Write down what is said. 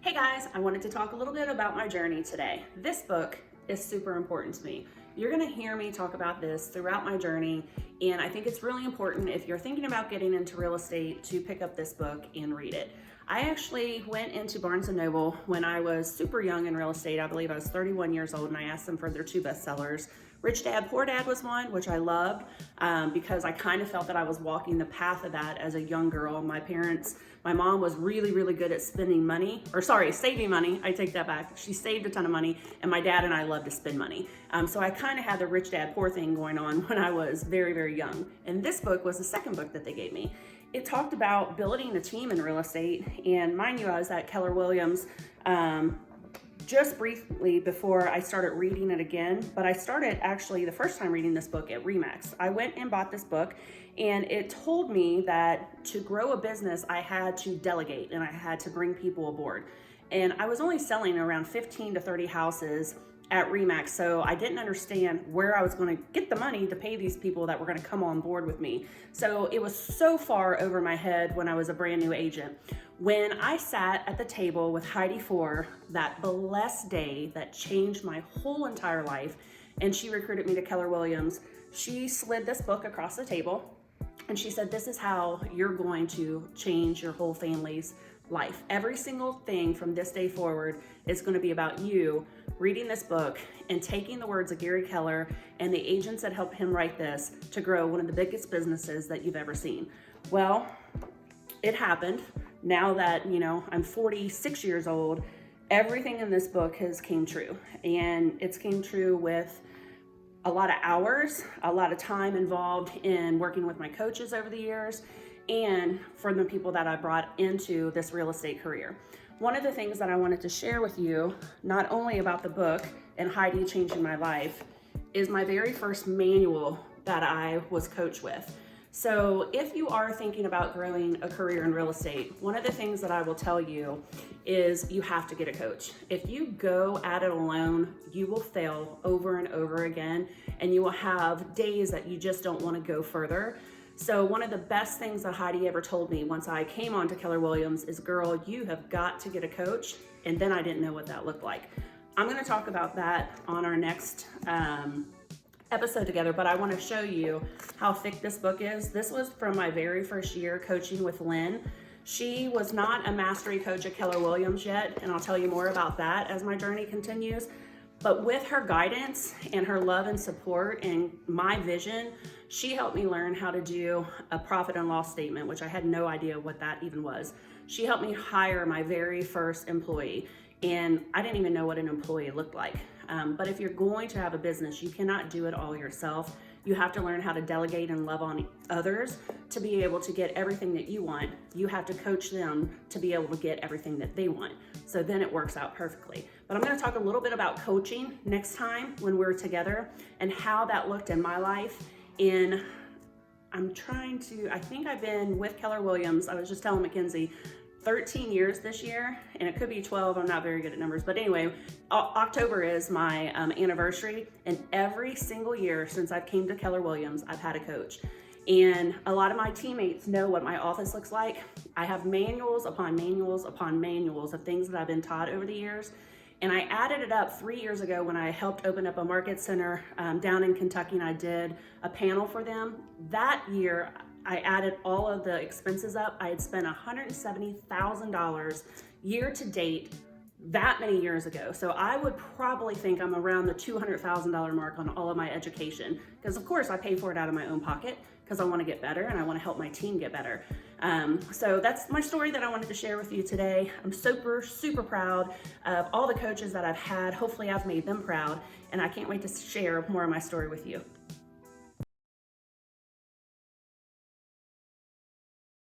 Hey guys, I wanted to talk a little bit about my journey today. This book is super important to me. You're gonna hear me talk about this throughout my journey, and I think it's really important if you're thinking about getting into real estate to pick up this book and read it. I actually went into Barnes & Noble when I was super young in real estate. I believe I was 31 years old, and I asked them for their two bestsellers. Rich Dad, Poor Dad was one, which I loved because I kind of felt that I was walking the path of that as a young girl. My mom was really good at saving money. I take that back. She saved a ton of money, and my dad and I love to spend money. So I kind of had the Rich Dad, Poor thing going on when I was very young. And this book was the second book that they gave me. It talked about building a team in real estate, and mind you, I was at Keller Williams just briefly before I started reading it again, but I started actually the first time reading this book at RE/MAX. I went and bought this book, and it told me that to grow a business, I had to delegate and I had to bring people aboard. And I was only selling around 15 to 30 houses at RE/MAX, so I didn't understand where I was going to get the money to pay these people that were going to come on board with me. So it was so far over my head when I was a brand new agent. When I sat at the table with Heidi for that blessed day that changed my whole entire life, and she recruited me to Keller Williams, she slid this book across the table and she said, "This is how you're going to change your whole family's life. Every single thing from this day forward is going to be about you reading this book and taking the words of Gary Keller and the agents that helped him write this to grow one of the biggest businesses that you've ever seen." Well, it happened. Now that, I'm 46 years old, everything in this book has came true. And it's came true with a lot of hours, a lot of time involved in working with my coaches over the years, and from the people that I brought into this real estate career. One of the things that I wanted to share with you, not only about the book and Heidi changing my life, is my very first manual that I was coached with. So if you are thinking about growing a career in real estate, one of the things that I will tell you is you have to get a coach. If you go at it alone, you will fail over and over again, and you will have days that you just don't want to go further. So one of the best things that Heidi ever told me once I came on to Keller Williams is, "Girl, you have got to get a coach." And then I didn't know what that looked like. I'm going to talk about that on our next episode together, but I want to show you how thick this book is. This was from my very first year coaching with Lynn. She was not a mastery coach at Keller Williams yet, and I'll tell you more about that as my journey continues. But with her guidance and her love and support and my vision, she helped me learn how to do a profit and loss statement, which I had no idea what that even was. She helped me hire my very first employee, and I didn't even know what an employee looked like. But if you're going to have a business, you cannot do it all yourself. You have to learn how to delegate and love on others to be able to get everything that you want. You have to coach them to be able to get everything that they want. So then it works out perfectly. But I'm going to talk a little bit about coaching next time when we're together and how that looked in my life. I think I've been with Keller Williams. I was just telling Mackenzie, 13 years this year, and it could be 12. I'm not very good at numbers, but anyway, October is my anniversary, and every single year since I've came to Keller Williams, I've had a coach. And a lot of my teammates know what my office looks like. I have manuals upon manuals upon manuals of things that I've been taught over the years. And I added it up 3 years ago when I helped open up a market center down in Kentucky, and I did a panel for them. That year, I added all of the expenses up. I had spent $170,000 year to date that many years ago. So I would probably think I'm around the $200,000 mark on all of my education, because of course I pay for it out of my own pocket because I want to get better and I want to help my team get better. So that's my story that I wanted to share with you today. I'm super proud of all the coaches that I've had. Hopefully I've made them proud, and I can't wait to share more of my story with you.